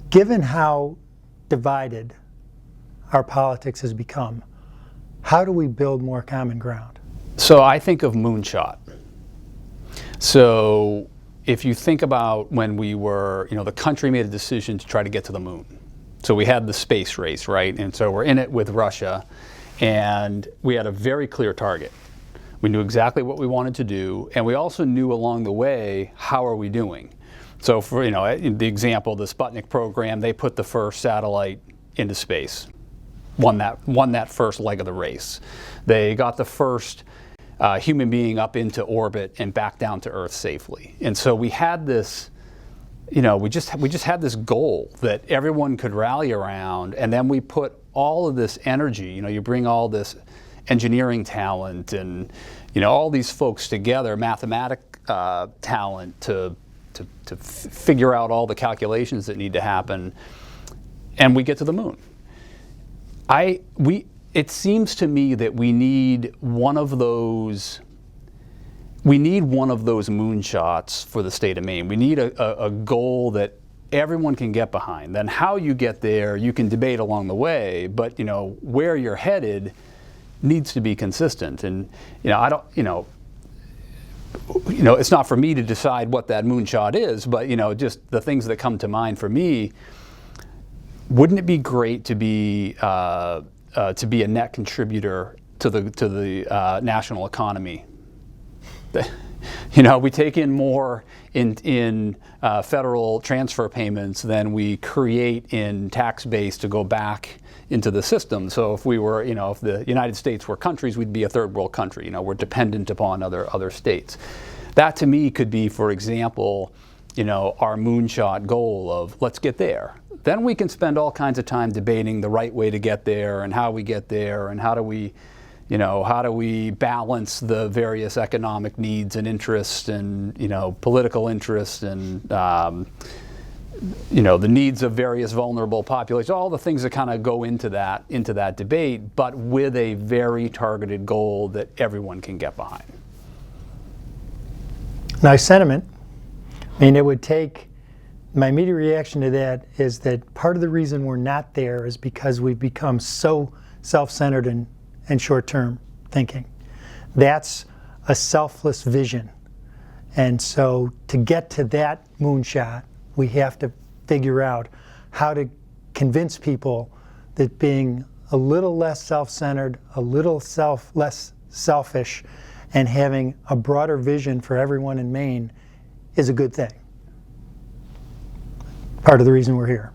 Given how divided our politics has become, how do we build more common ground? So I think of moonshot. So if you think about when we were, the country made a decision to try to get to the moon. So we had the space race, right? And so we're in it with Russia, and we had a very clear target. We knew exactly what we wanted to do, and we also knew along the way, how are we doing? So for, the example, the Sputnik program, they put the first satellite into space, won that first leg of the race. They got the first human being up into orbit and back down to Earth safely. And so we had this, we just had this goal that everyone could rally around, and then we put all of this energy, you bring all this engineering talent and, all these folks together, mathematic talent to figure out all the calculations that need to happen, and we get to the moon. It seems to me that we need one of those moonshots for the state of Maine. We need a goal that everyone can get behind. Then how you get there, you can debate along the way, but where you're headed needs to be consistent. And it's not for me to decide what that moonshot is, but just the things that come to mind for me. Wouldn't it be great to be a net contributor to the national economy? We take in more in federal transfer payments than we create in tax base to go back into the system. So if we were, if the United States were countries, we'd be a third world country. We're dependent upon other states. That to me could be, for example, our moonshot goal of let's get there. Then we can spend all kinds of time debating the right way to get there and how we get there and how do we balance the various economic needs and interests and, political interests and, the needs of various vulnerable populations, all the things that kind of go into that debate, but with a very targeted goal that everyone can get behind. Nice sentiment. It would take, my immediate reaction to that is that part of the reason we're not there is because we've become so self-centered and short-term thinking. That's a selfless vision. And so to get to that moonshot, we have to figure out how to convince people that being a little less self-centered, a little less selfish, and having a broader vision for everyone in Maine is a good thing. Part of the reason we're here.